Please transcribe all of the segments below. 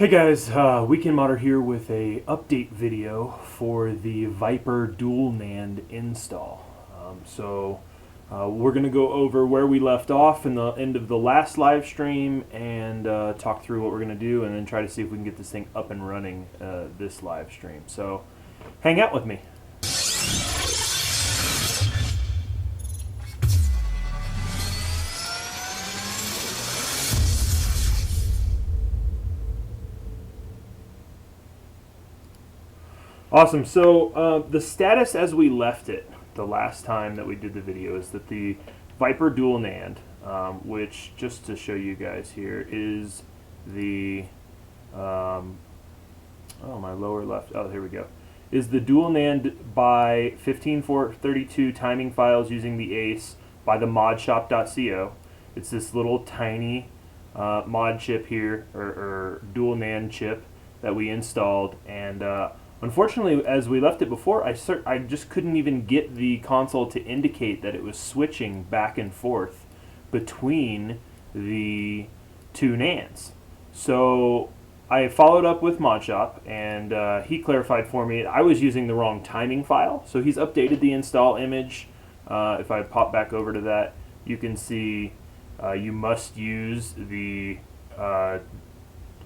Hey guys, Weekend Modder here with a update video for the Viper dual NAND install. We're going to go over where we left off in the end of the last live stream and talk through what we're going to do and then try to see if we can get this thing up and running this live stream. So hang out with me. Awesome. So the status as we left it the last time that we did the video is that the Viper dual NAND, which just to show you guys here is the oh, my lower left, oh, here we go, is the dual NAND by 15432 timing files using the ACE by the modshop.co. It's this little tiny mod chip here, or dual NAND chip that we installed, and unfortunately, as we left it before, I just couldn't even get the console to indicate that it was switching back and forth between the two NANDs. So I followed up with ModShop, and he clarified for me I was using the wrong timing file. So he's updated the install image. If I pop back over to that, you can see you must use the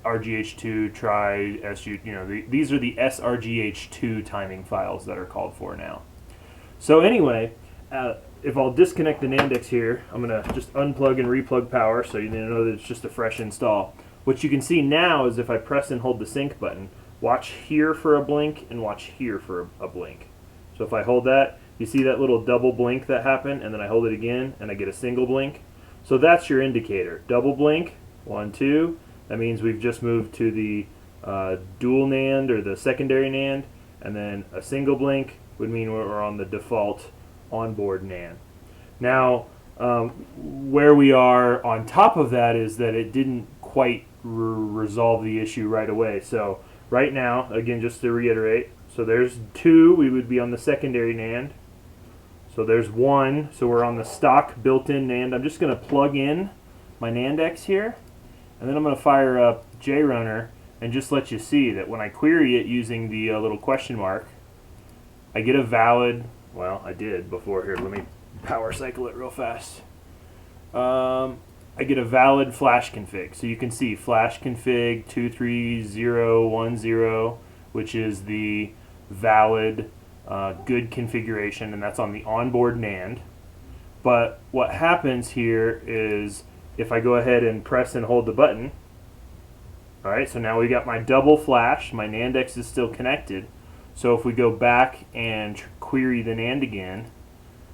RGH2 try SU, these are the sRGH2 timing files that are called for now. So anyway, if I'll disconnect the Nandex here, I'm going to just unplug and replug power so you know that it's just a fresh install. What you can see now is if I press and hold the sync button, watch here for a blink and watch here for a blink. So if I hold that, you see that little double blink that happened, and then I hold it again and I get a single blink. So that's your indicator. Double blink, 1, 2. That means we've just moved to the dual NAND or the secondary NAND, and then a single blink would mean we're on the default onboard NAND. Now, where we are on top of that is that it didn't quite resolve the issue right away. So right now, again, just to reiterate, so there's 2, we would be on the secondary NAND. So there's 1, so we're on the stock built-in NAND. I'm just going to plug in my Nandex here. And then I'm going to fire up JRunner and just let you see that when I query it using the little question mark, I get a valid, well, I did before here. Let me power cycle it real fast. I get a valid flash config. So you can see flash config 23010, which is the valid good configuration, and that's on the onboard NAND. But what happens here is if I go ahead and press and hold the button, all right, so now we got my double flash, my Nandex is still connected. So if we go back and query the NAND again,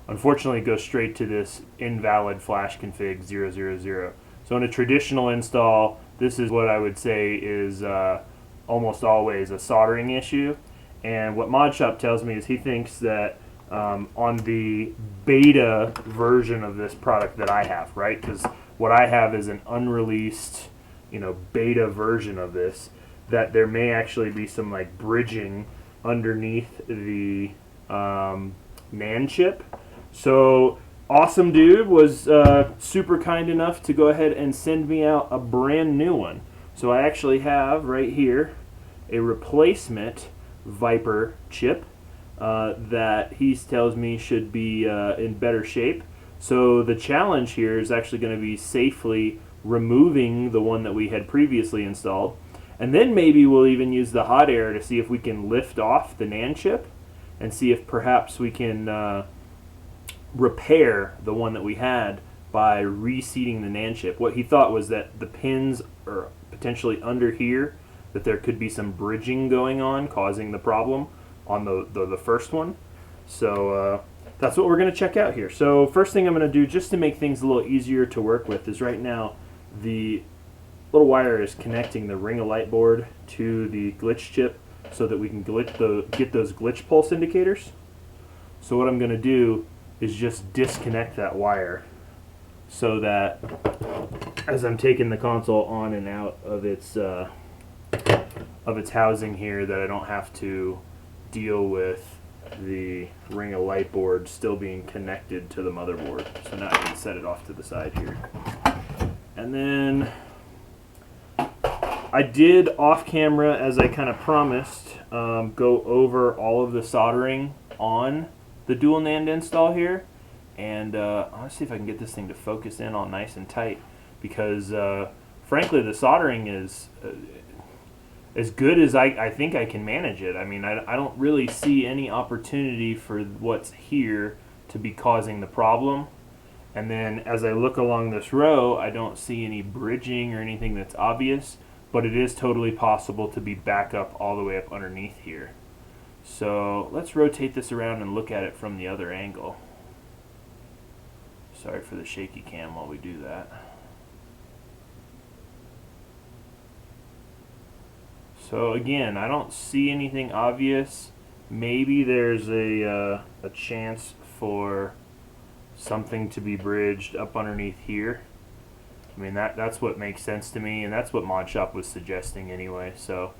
unfortunately it goes straight to this invalid flash config 000. So in a traditional install, this is what I would say is almost always a soldering issue. And what ModShop tells me is he thinks that on the beta version of this product that I have, right? Because what I have is an unreleased, beta version of this, that there may actually be some like bridging underneath the NAND chip. So awesome dude was super kind enough to go ahead and send me out a brand new one. So I actually have right here a replacement Viper chip that he tells me should be in better shape. So the challenge here is actually going to be safely removing the one that we had previously installed. And then maybe we'll even use the hot air to see if we can lift off the NAND chip and see if perhaps we can repair the one that we had by reseating the NAND chip. What he thought was that the pins are potentially under here, that there could be some bridging going on causing the problem on the first one. So that's what we're going to check out here. So first thing I'm going to do, just to make things a little easier to work with, is right now the little wire is connecting the ring of light board to the glitch chip so that we can get those glitch pulse indicators. So what I'm going to do is just disconnect that wire so that as I'm taking the console on and out of its housing here, that I don't have to deal with the ring of light board still being connected to the motherboard. So now I can set it off to the side here. And then I did off camera, as I kind of promised, go over all of the soldering on the dual NAND install here. And let's see if I can get this thing to focus in all nice and tight, because frankly the soldering is as good as I think I can manage it. I mean, I don't really see any opportunity for what's here to be causing the problem. And then as I look along this row, I don't see any bridging or anything that's obvious, but it is totally possible to be back up all the way up underneath here. So let's rotate this around and look at it from the other angle. Sorry for the shaky cam while we do that. So again, I don't see anything obvious. Maybe there's a chance for something to be bridged up underneath here. I mean, that's what makes sense to me, and that's what ModShop was suggesting anyway. So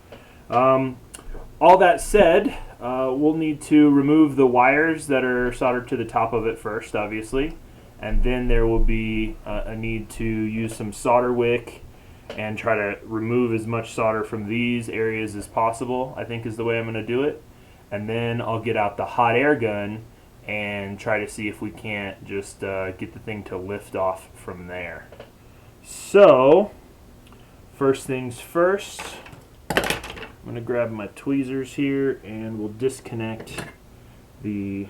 all that said, we'll need to remove the wires that are soldered to the top of it first, obviously, and then there will be a need to use some solder wick and try to remove as much solder from these areas as possible, I think is the way I'm going to do it. And then I'll get out the hot air gun and try to see if we can't just get the thing to lift off from there. So, first things first, I'm going to grab my tweezers here and we'll disconnect the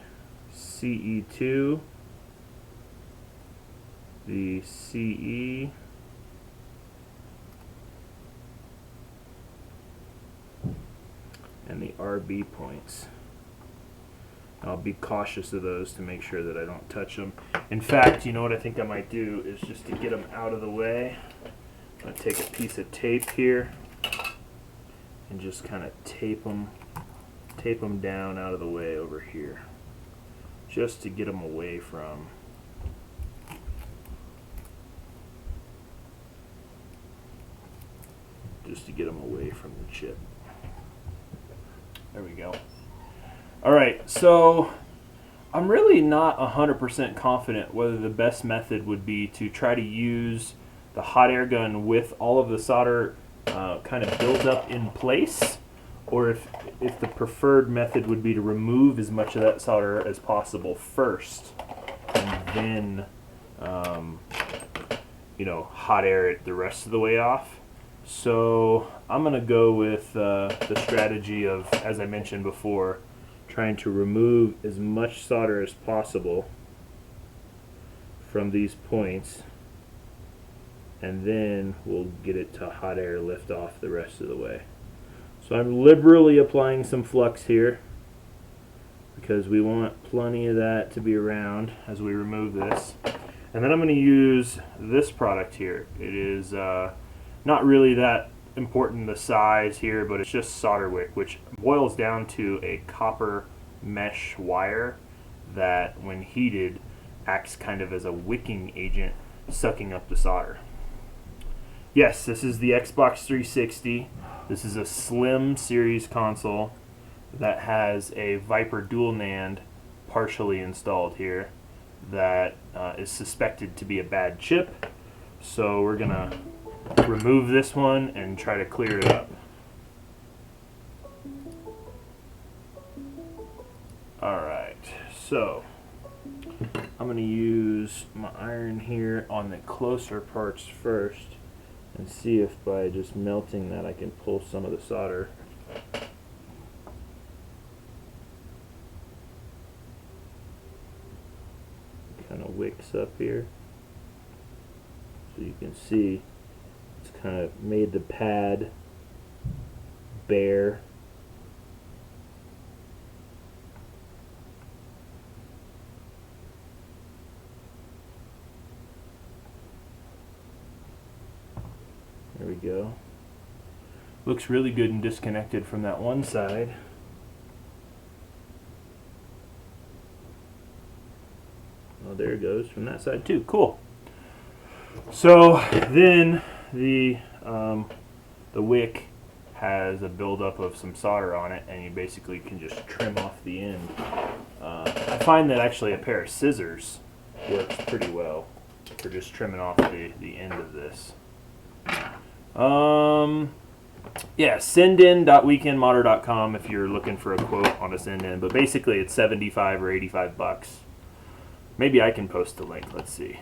CE2, the CE, and the RB points. I'll be cautious of those to make sure that I don't touch them. In fact, you know what I think I might do is just to get them out of the way, I'm going to take a piece of tape here and just kind of tape them down out of the way over here, just to get them away from the chip. There we go. Alright, so I'm really not 100% confident whether the best method would be to try to use the hot air gun with all of the solder kind of built up in place, or if the preferred method would be to remove as much of that solder as possible first and then hot air it the rest of the way off. So I'm going to go with the strategy of, as I mentioned before, trying to remove as much solder as possible from these points, and then we'll get it to hot air lift off the rest of the way. So I'm liberally applying some flux here because we want plenty of that to be around as we remove this. And then I'm going to use this product here. It is not really that important the size here, but it's just solder wick, which boils down to a copper mesh wire that when heated acts kind of as a wicking agent, sucking up the solder. Yes, this is the Xbox 360. This is a slim series console that has a Viper dual NAND partially installed here that is suspected to be a bad chip. So we're gonna remove this one and try to clear it up. Alright, so I'm going to use my iron here on the closer parts first and see if by just melting that I can pull some of the solder. Kind of wicks up here, so you can see it's kind of made the pad bare. There we go. Looks really good and disconnected from that one side. Oh, there it goes from that side too. Cool. So then the wick has a buildup of some solder on it, and you basically can just trim off the end. I find that actually a pair of scissors works pretty well for just trimming off the end of this. Yeah, sendin.weekendmodder.com if you're looking for a quote on a send-in. But basically it's 75 or 85 bucks. Maybe I can post the link. Let's see.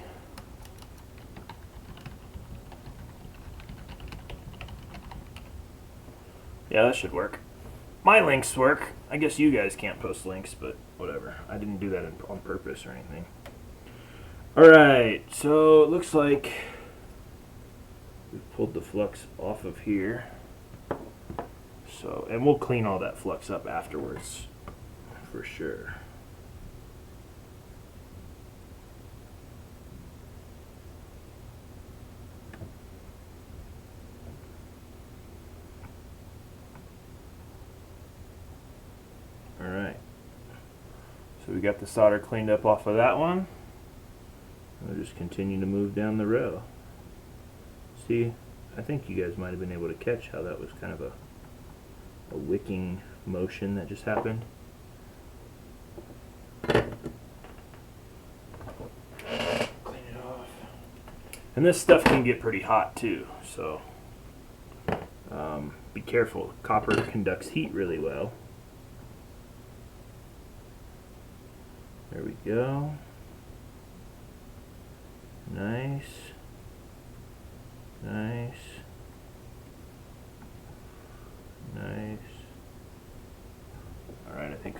Yeah, that should work. My links work. I guess you guys can't post links, but whatever. I didn't do that on purpose or anything. Alright, so it looks like we've pulled the flux off of here. So, and we'll clean all that flux up afterwards, for sure. Alright, so we got the solder cleaned up off of that one. We'll just continue to move down the row. See, I think you guys might have been able to catch how that was kind of a wicking motion that just happened. Clean it off. And this stuff can get pretty hot too, so be careful. Copper conducts heat really well. There we go. Nice. Nice. Nice. Alright, I think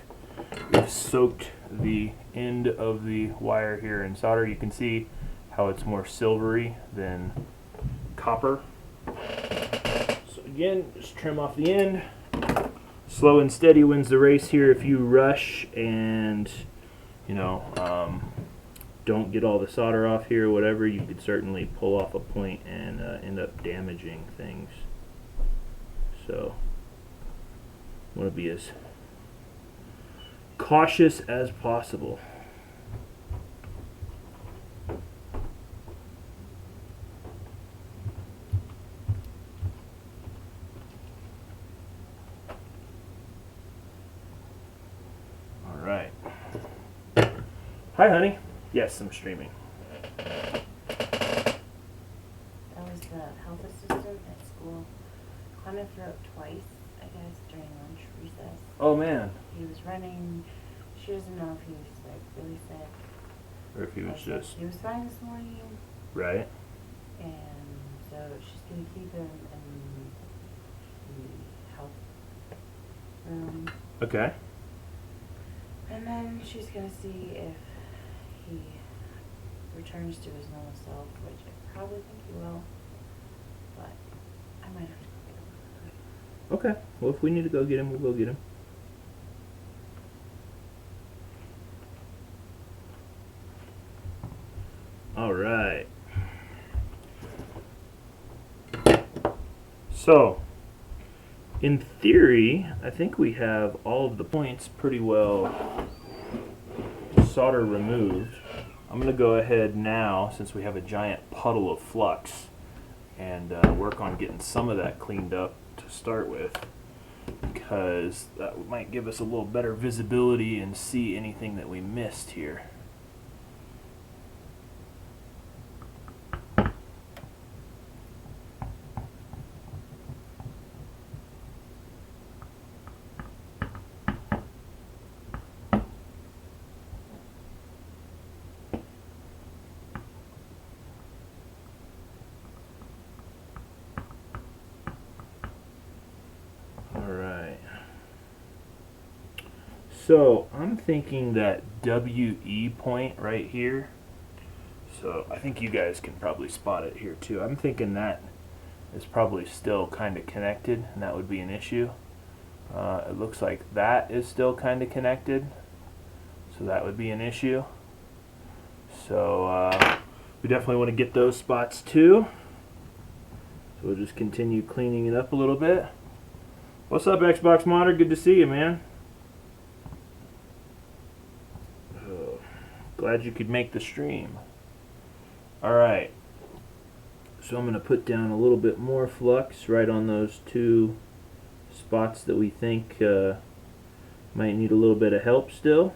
we've soaked the end of the wire here in solder. You can see how it's more silvery than copper. So again, just trim off the end. Slow and steady wins the race here. If you rush and, you know, don't get all the solder off here or whatever, you could certainly pull off a point and end up damaging things. So, want to be as cautious as possible. All right. Hi, honey. Yes, I'm streaming. That was the health assistant at school. Clement threw up twice, I guess, during lunch recess. Oh man. He was running. She doesn't know if he was like really sick Or if he was just he was fine this morning, right. and so she's gonna keep him in the health room. Okay. And then she's gonna see if he returns to his normal self, which I probably think he will, but I might have to go get him. Okay. Well, if we need to go get him, we'll go get him. All right. So, in theory, I think we have all of the points pretty well solder removed. I'm going to go ahead now, since we have a giant puddle of flux, and work on getting some of that cleaned up to start with, because that might give us a little better visibility and see anything that we missed here. So I'm thinking that WE point right here, so I think you guys can probably spot it here too. I'm thinking that is probably still kind of connected, and that would be an issue. It looks like that is still kind of connected, so that would be an issue. So we definitely want to get those spots too. So we'll just continue cleaning it up a little bit. What's up, Xbox Modder? Good to see you, man. Glad you could make the stream. Alright, so I'm going to put down a little bit more flux right on those two spots that we think might need a little bit of help still.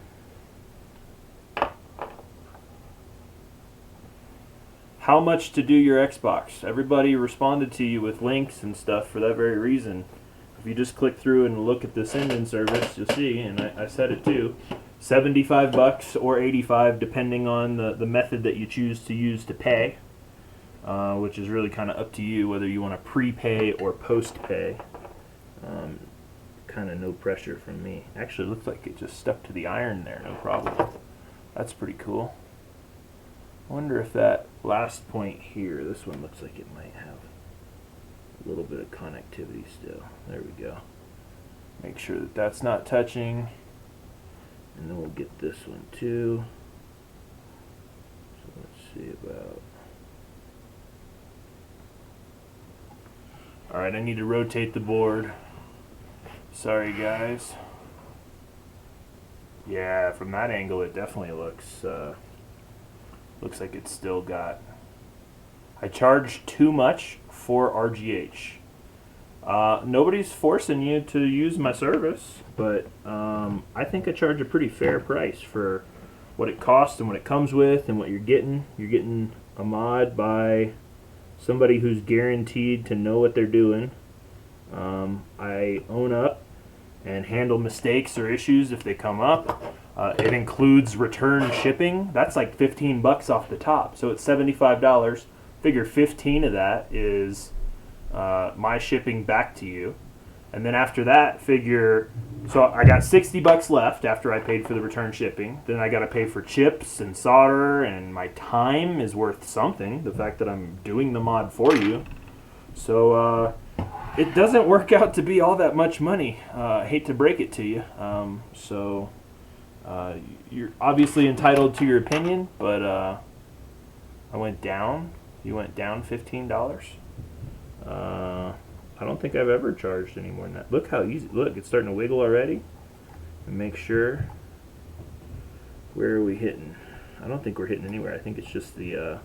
how much to do your Xbox. Everybody responded to you with links and stuff for that very reason. If you just click through and look at the send-in service, you'll see, and I said it too, $75 or $85 depending on the method that you choose to use to pay, which is really kind of up to you whether you want to prepay or post-pay. Kind of no pressure from me. Actually, it looks like it just stuck to the iron there, no problem. That's pretty cool. I wonder if that last point here, this one looks like it might have a little bit of connectivity still. There we go. Make sure that that's not touching. And then we'll get this one too. So let's see about... Alright, I need to rotate the board. Sorry guys. Yeah, from that angle it definitely looks like it's still got... I charged too much for RGH. Nobody's forcing you to use my service, but I think I charge a pretty fair price for what it costs and what it comes with and what you're getting. You're getting a mod by somebody who's guaranteed to know what they're doing. I own up and handle mistakes or issues if they come up. It includes return shipping. That's like $15 off the top, so it's $75. Figure 15 of that is my shipping back to you, and then after that, figure, so I got $60 left after I paid for the return shipping. Then I got to pay for chips and solder, and my time is worth something. The fact that I'm doing the mod for you, so it doesn't work out to be all that much money. I hate to break it to you. You're obviously entitled to your opinion, but I went down. You went down $15. I don't think I've ever charged any more than that. Look how easy. Look, it's starting to wiggle already. And make sure. Where are we hitting? I don't think we're hitting anywhere. I think it's just the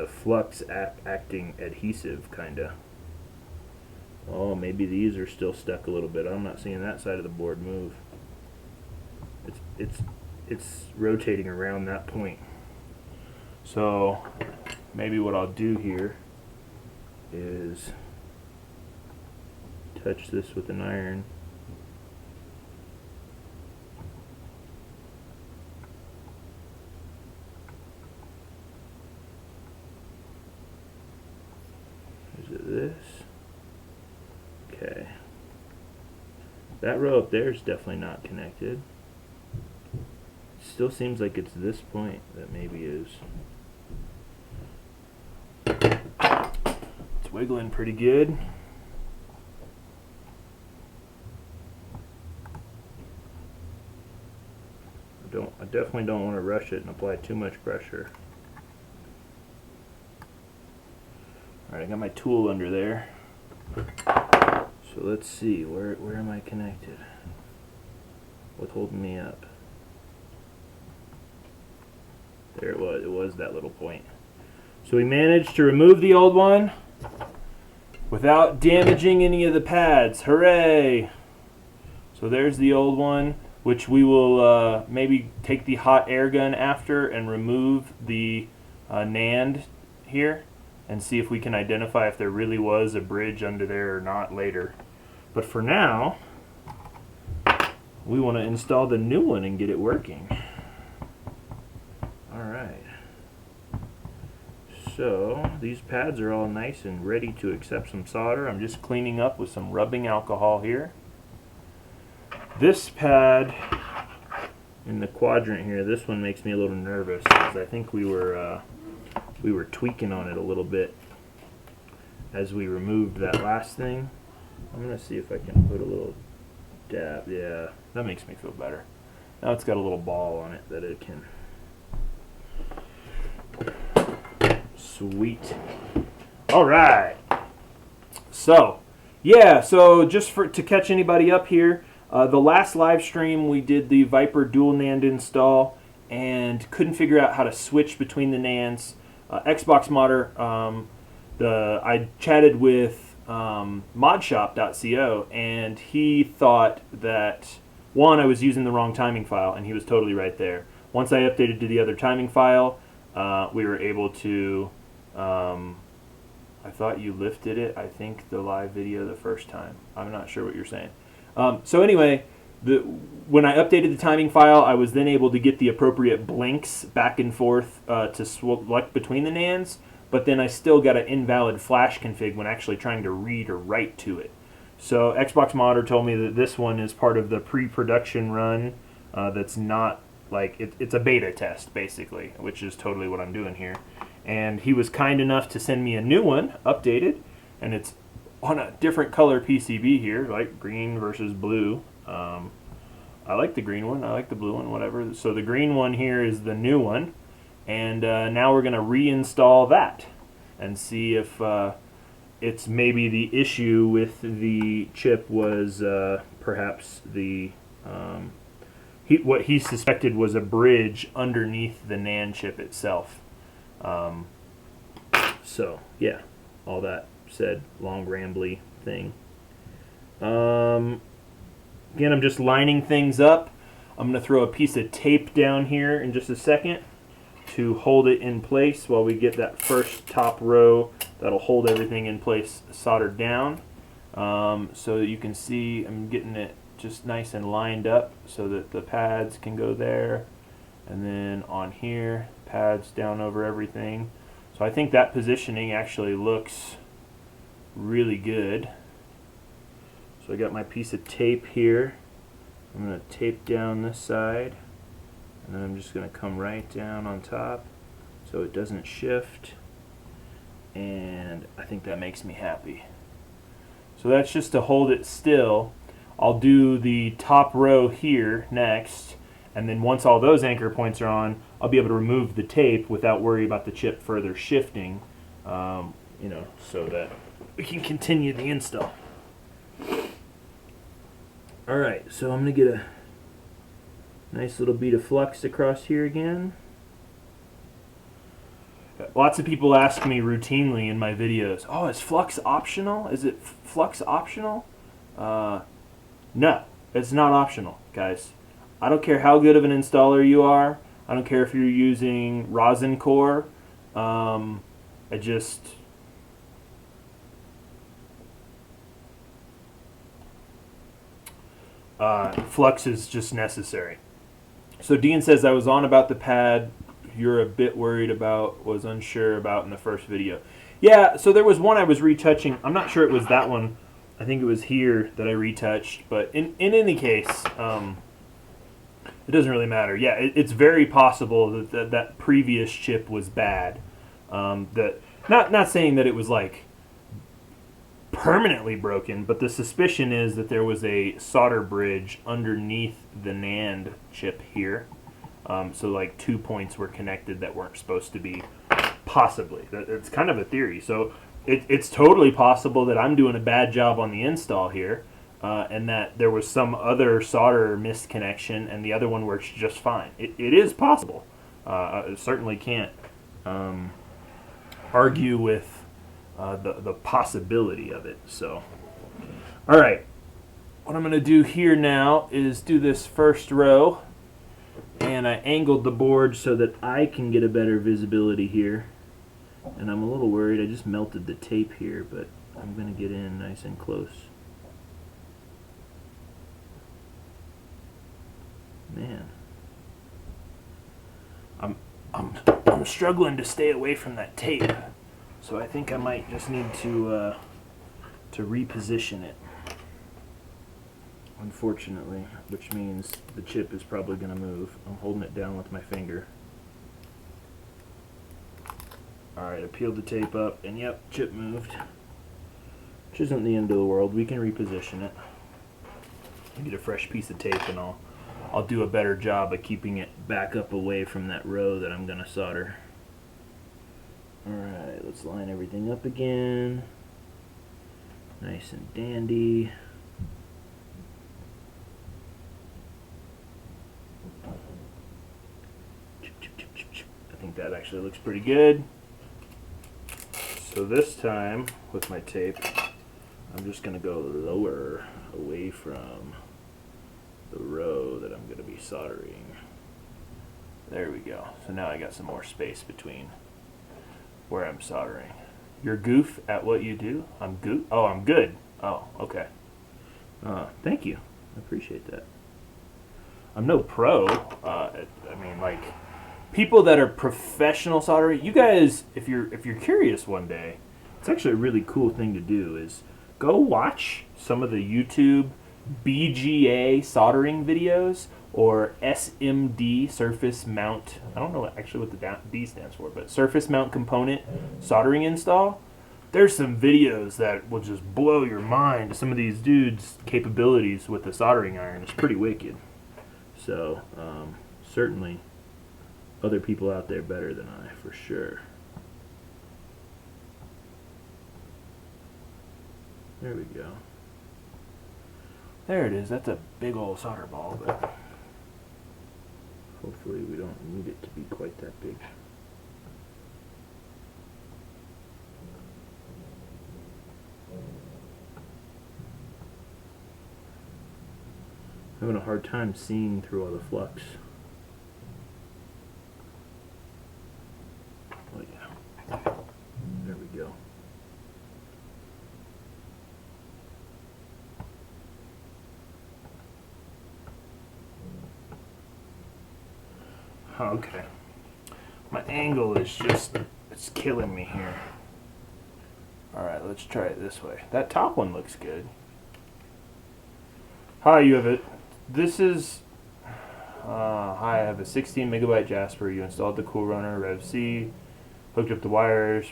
flux acting adhesive, kinda. Oh, maybe these are still stuck a little bit. I'm not seeing that side of the board move. It's rotating around that point. So maybe what I'll do here is touch this with an iron. Is it this? Okay. That row up there is definitely not connected. Still seems like it's this point that maybe is. It's wiggling pretty good. I definitely don't want to rush it and apply too much pressure. Alright, I got my tool under there. So let's see, where am I connected? What's holding me up? There it was that little point. So we managed to remove the old one without damaging any of the pads. Hooray! So there's the old one, which we will maybe take the hot air gun after and remove the Nand here and see if we can identify if there really was a bridge under there or not later. But for now, we want to install the new one and get it working. Alright. So these pads are all nice and ready to accept some solder. I'm just cleaning up with some rubbing alcohol here. This pad in the quadrant here, this one makes me a little nervous because I think we were tweaking on it a little bit as we removed that last thing. I'm going to see if I can put a little dab. Yeah, that makes me feel better. Now it's got a little ball on it that it can... Sweet. Alright. So, yeah, so just to catch anybody up here, the last live stream we did the Viper dual NAND install and couldn't figure out how to switch between the NANDs. Xbox Modder, I chatted with modshop.co and he thought that, one, I was using the wrong timing file, and he was totally right there. once I updated to the other timing file, we were able to, I thought you lifted it, I think, the live video the first time. I'm not sure what you're saying. So anyway, when I updated the timing file, I was then able to get the appropriate blinks back and forth to select between the NANDs, but then I still got an invalid flash config when actually trying to read or write to it. So Xbox Modder told me that this one is part of the pre-production run that's not, like, it's a beta test, basically, which is totally what I'm doing here. And he was kind enough to send me a new one, updated, and it's on a different color PCB here, like green versus blue. I like the green one, I like the blue one, whatever. So the green one here is the new one, and now we're going to reinstall that and see if it's maybe the issue with the chip was perhaps the what he suspected was a bridge underneath the NAND chip itself. So yeah, all that said, long rambly thing. Again, I'm just lining things up. I'm going to throw a piece of tape down here in just a second to hold it in place while we get that first top row that'll hold everything in place soldered down. So you can see I'm getting it just nice and lined up so that the pads can go there, and then on here, pads down over everything. So I think that positioning actually looks really good. So I got my piece of tape here. I'm going to tape down this side, and then I'm just going to come right down on top so it doesn't shift, and I think that makes me happy. So that's just to hold it still. I'll do the top row here next, and then once all those anchor points are on, I'll be able to remove the tape without worry about the chip further shifting, you know, so that we can continue the install. Alright, so I'm going to get a nice little bead of flux across here again. Lots of people ask me routinely in my videos, oh, is flux optional? Is it flux optional? No, it's not optional, guys. I don't care how good of an installer you are. I don't care if you're using rosin core. Flux is just necessary. So Dean says, I was on about the pad you're a bit worried about, was unsure about in the first video. Yeah, so there was one I was retouching. I'm not sure it was that one. I think it was here that I retouched. But in any case, it doesn't really matter. Yeah, it's very possible that that previous chip was bad. Not saying that it was like permanently broken, but the suspicion is that there was a solder bridge underneath the NAND chip here. So like 2 points were connected that weren't supposed to be, possibly. It's kind of a theory. So it's totally possible that I'm doing a bad job on the install here, and that there was some other solder misconnection and the other one works just fine. It is possible. I certainly can't argue with the possibility of it. So, all right. What I'm going to do here now is do this first row, and I angled the board so that I can get a better visibility here. And I'm a little worried. I just melted the tape here, but I'm going to get in nice and close. Man, I'm struggling to stay away from that tape, so I think I might just need to reposition it. Unfortunately, which means the chip is probably going to move. I'm holding it down with my finger. Alright, I peeled the tape up, and yep, chip moved. Which isn't the end of the world. We can reposition it. I'll get a fresh piece of tape, and I'll do a better job of keeping it back up away from that row that I'm going to solder. Alright, let's line everything up again. Nice and dandy. I think that actually looks pretty good. So this time, with my tape, I'm just going to go lower away from the row that I'm going to be soldering. There we go. So now I got some more space between where I'm soldering. You're goof at what you do? I'm goof? Oh, I'm good. Oh, okay. Thank you. I appreciate that. I'm no pro. I mean, like, people that are professional soldering, you guys, if you're curious one day, it's actually a really cool thing to do is go watch some of the YouTube BGA soldering videos or SMD, surface mount. I don't know actually what the D stands for, but surface mount component soldering install. There's some videos that will just blow your mind. Some of these dudes' capabilities with the soldering iron is pretty wicked. So certainly other people out there better than I, for sure. There we go. There it is. That's a big old solder ball, but hopefully we don't need it to be quite that big. Having a hard time seeing through all the flux. Oh yeah. There we go. Okay. My angle is just, it's killing me here. Alright, let's try it this way. That top one looks good. Hi, you have it. This is, hi, I have a 16 megabyte Jasper. You installed the Cool Runner Rev C, hooked up the wires.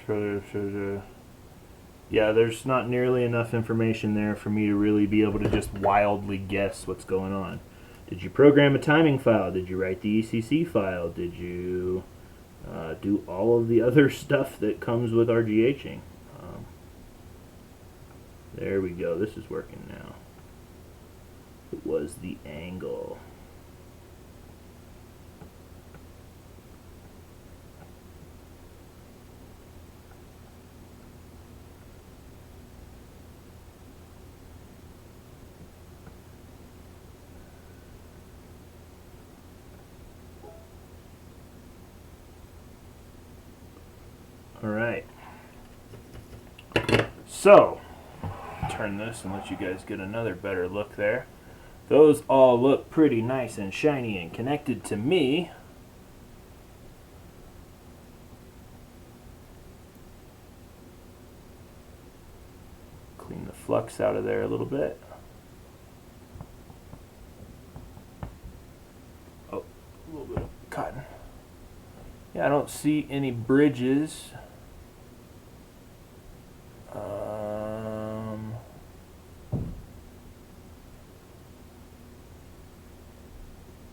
Yeah, there's not nearly enough information there for me to really be able to just wildly guess what's going on. Did you program a timing file? Did you write the ECC file? Did you do all of the other stuff that comes with RGHing? There we go. This is working now. It was the angle. All right. So, turn this and let you guys get another better look there. Those all look pretty nice and shiny and connected to me. Clean the flux out of there a little bit. Oh, a little bit of cotton. Yeah, I don't see any bridges.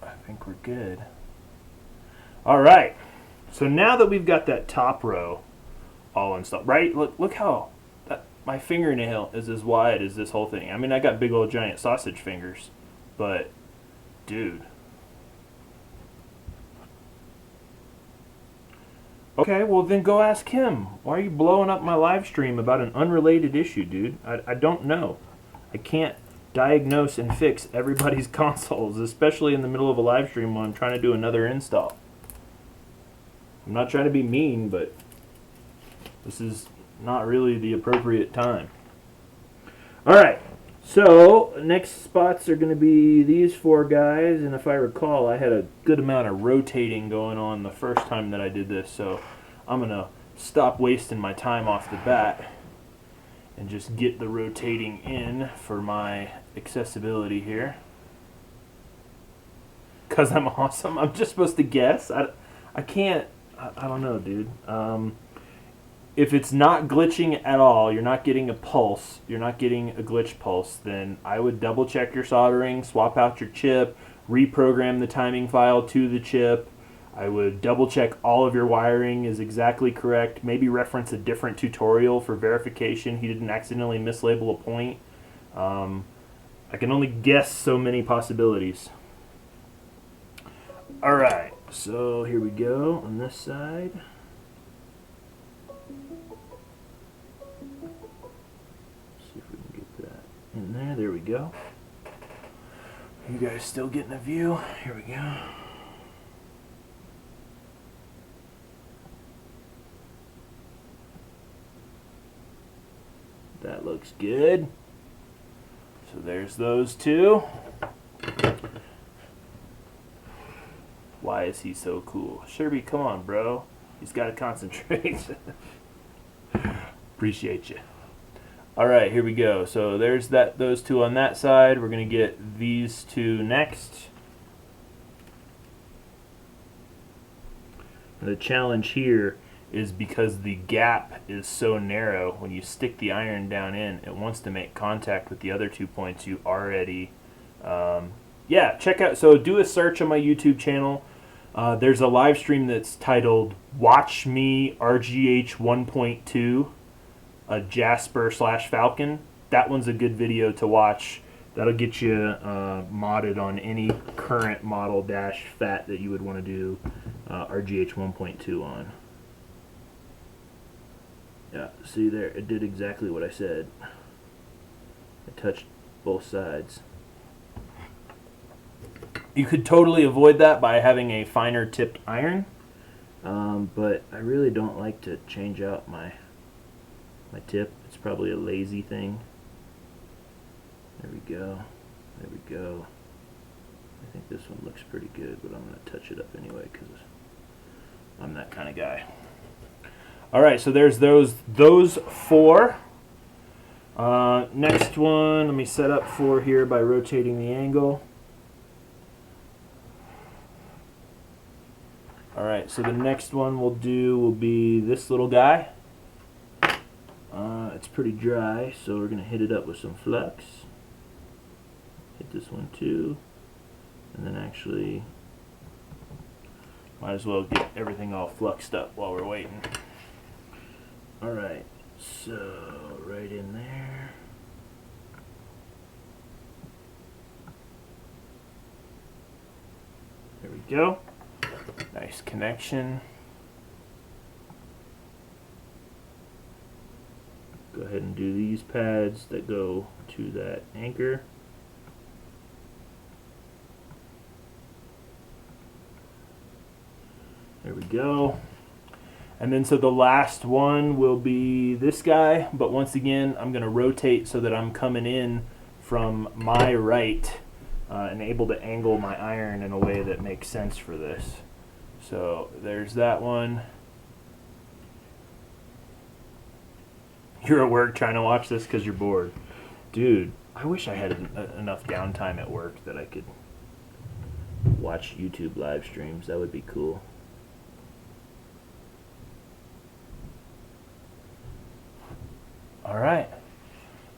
I think we're good. All right. So now that we've got that top row all installed, right? Look how my fingernail is as wide as this whole thing. I mean, I got big old giant sausage fingers, but dude. Okay, well then go ask him. Why are you blowing up my live stream about an unrelated issue, dude? I don't know. I can't diagnose and fix everybody's consoles, especially in the middle of a live stream when I'm trying to do another install. I'm not trying to be mean, but this is not really the appropriate time. Alright, so next spots are going to be these four guys, and if I recall, I had a good amount of rotating going on the first time that I did this, so I'm going to stop wasting my time off the bat and just get the rotating in for my accessibility here. Because I'm awesome. I'm just supposed to guess. I can't. I don't know, dude. If it's not glitching at all, you're not getting a pulse, you're not getting a glitch pulse, then I would double check your soldering, swap out your chip, reprogram the timing file to the chip. I would double check all of your wiring is exactly correct. Maybe reference a different tutorial for verification. He didn't accidentally mislabel a point. I can only guess so many possibilities. Alright, so here we go on this side. See if we can get that in there. There we go. You guys still getting a view? Here we go. That looks good. So there's those two. Why is he so cool? Sherby, come on, bro. He's got to concentrate. Appreciate you. All right, here we go. So there's those two on that side. We're going to get these two next. And the challenge here is because the gap is so narrow, when you stick the iron down in, it wants to make contact with the other 2 points you already, check out. So do a search on my YouTube channel. There's a live stream that's titled Watch Me RGH 1.2, a Jasper / Falcon. That one's a good video to watch. That'll get you modded on any current model dash fat that you would want to do RGH 1.2 on. Yeah, see there, it did exactly what I said. It touched both sides. You could totally avoid that by having a finer tipped iron, but I really don't like to change out my tip. It's probably a lazy thing. There we go. There we go. I think this one looks pretty good, but I'm going to touch it up anyway because I'm that kind of guy. All right, so there's those four. Next one, let me set up 4 here by rotating the angle. All right, so the next one we'll do will be this little guy. It's pretty dry, so we're going to hit it up with some flux. Hit this one too. And then actually, might as well get everything all fluxed up while we're waiting. All right, so right in there. There we go. Nice connection. Go ahead and do these pads that go to that anchor. There we go. And then so the last one will be this guy, but once again I'm going to rotate so that I'm coming in from my right and able to angle my iron in a way that makes sense for this. So there's that one. You're at work trying to watch this because you're bored. Dude, I wish I had enough downtime at work that I could watch YouTube live streams. That would be cool. All right,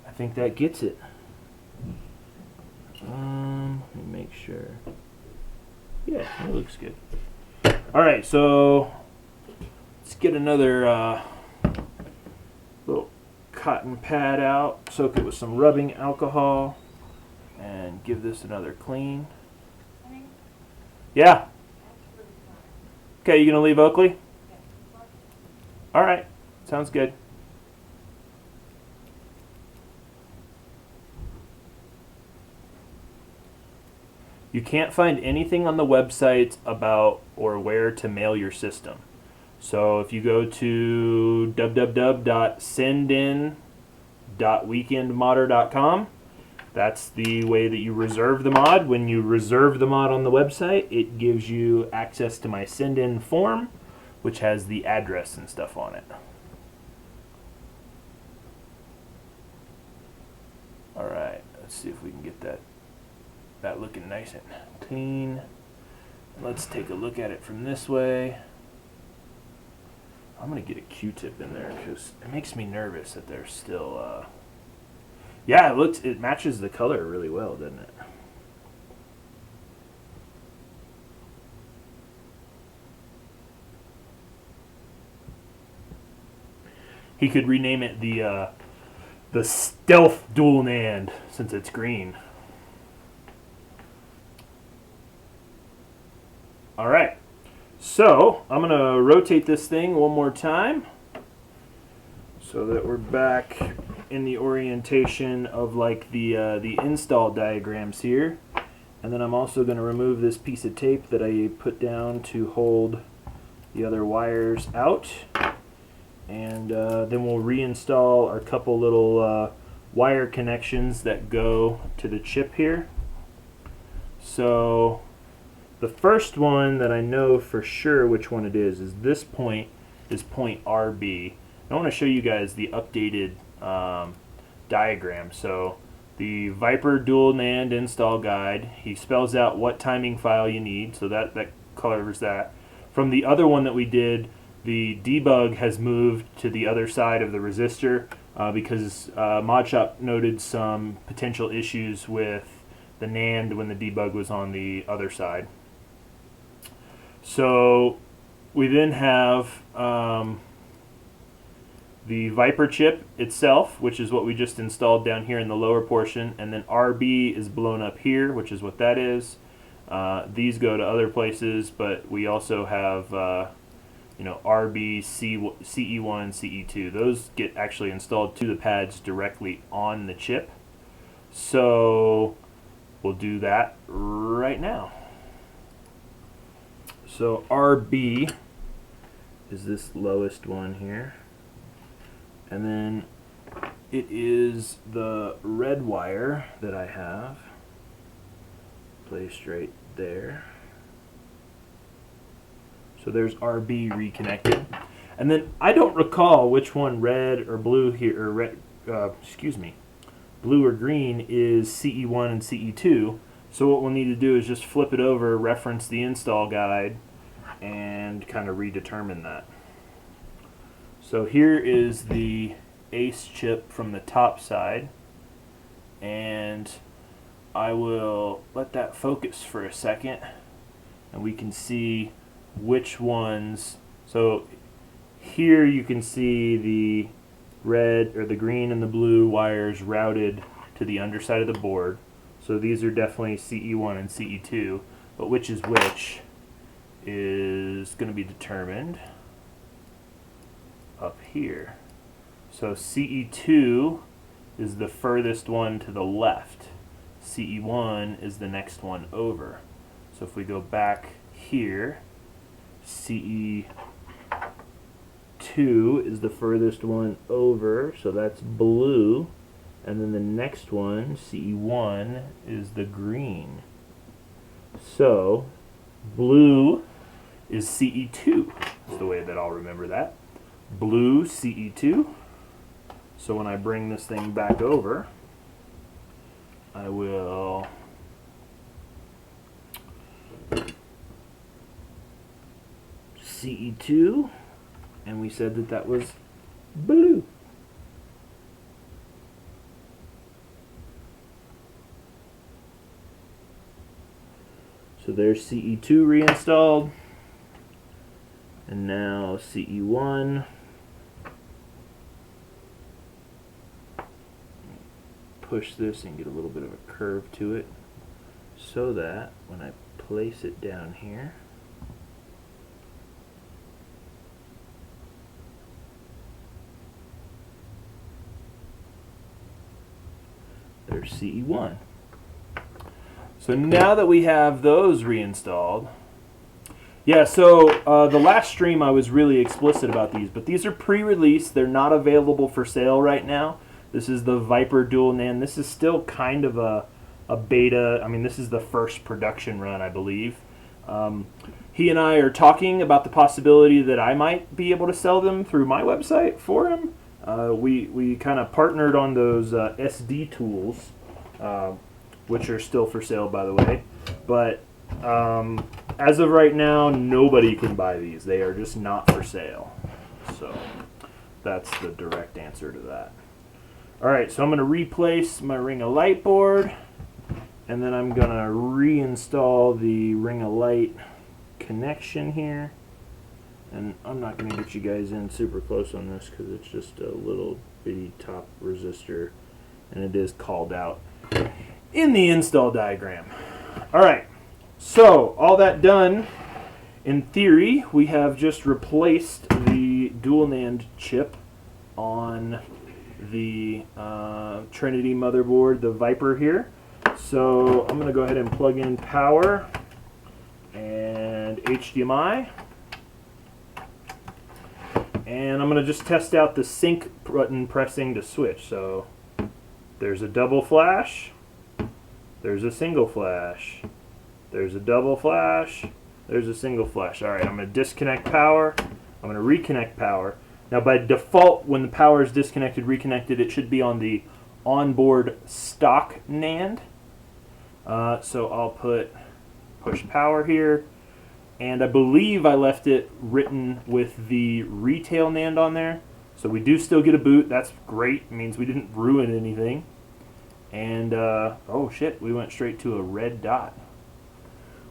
I think that gets it. Let me make sure. Yeah, it looks good. All right, so let's get another little cotton pad out, soak it with some rubbing alcohol, and give this another clean. Yeah. Okay, you gonna leave Oakley? All right, sounds good. You can't find anything on the website about or where to mail your system. So if you go to www.sendin.weekendmodder.com, that's the way that you reserve the mod. When you reserve the mod on the website, it gives you access to my send-in form, which has the address and stuff on it. All right, let's see if we can get that looking nice and clean. Let's take a look at it from this way. I'm gonna get a Q-tip in there because it makes me nervous that there's still yeah, it matches the color really well, doesn't it? He could rename it the Stealth Dual Nand since it's green. All right, so I'm gonna rotate this thing one more time so that we're back in the orientation of like the install diagrams here. And then I'm also gonna remove this piece of tape that I put down to hold the other wires out. And then we'll reinstall our couple little wire connections that go to the chip here. So the first one that I know for sure which one it is this point RB. I want to show you guys the updated diagram. So the Viper Dual NAND install guide, he spells out what timing file you need, so that covers that. From the other one that we did, the debug has moved to the other side of the resistor because ModShop noted some potential issues with the NAND when the debug was on the other side. So we then have the Viper chip itself, which is what we just installed down here in the lower portion, and then RB is blown up here, which is what that is. These go to other places, but we also have RB, CE1, CE2. Those get actually installed to the pads directly on the chip. So we'll do that right now. So RB is this lowest one here. And then it is the red wire that I have placed right there. So there's RB reconnected. And then I don't recall which one red or blue here, or red, blue or green is CE1 and CE2. So what we'll need to do is just flip it over, reference the install guide, and kind of redetermine that. So here is the ACE chip from the top side, and I will let that focus for a second, and we can see which ones. So here you can see the red or the green and the blue wires routed to the underside of the board. So these are definitely CE1 and CE2, but which is which is going to be determined up here. So CE2 is the furthest one to the left. CE1 is the next one over. So if we go back here, CE2 is the furthest one over, so that's blue. And then the next one, CE1, is the green. So blue is CE2. That's the way that I'll remember that. Blue CE2. So when I bring this thing back over, I will CE2, and we said that that was blue. So there's CE2 reinstalled, and now CE1. Push this and get a little bit of a curve to it so that when I place it down here, there's CE1. So now that we have those reinstalled, so the last stream I was really explicit about these, but these are pre-release. They're not available for sale right now. This is the Viper Dual NAND. This is still kind of a beta. I mean, this is the first production run, I believe. He and I are talking about the possibility that I might be able to sell them through my website for him. We kind of partnered on those SD tools, which are still for sale, by the way. But as of right now, nobody can buy these. They are just not for sale. So that's the direct answer to that. Alright, so I'm going to replace my ring of light board, and then I'm going to reinstall the ring of light connection here. And I'm not going to get you guys in super close on this because it's just a little bitty top resistor, and it is called out in the install diagram. Alright, so all that done, in theory, we have just replaced the dual NAND chip on the Trinity motherboard, the Viper here. So I'm going to go ahead and plug in power and HDMI. And I'm going to just test out the sync button pressing to switch. So there's a double flash, there's a single flash, there's a double flash, there's a single flash. All right, I'm going to disconnect power, I'm going to reconnect power. Now by default, when the power is disconnected, reconnected, it should be on the onboard stock NAND. So I'll push power here. And I believe I left it written with the retail NAND on there. So we do still get a boot. That's great. It means we didn't ruin anything. And, oh shit, we went straight to a red dot.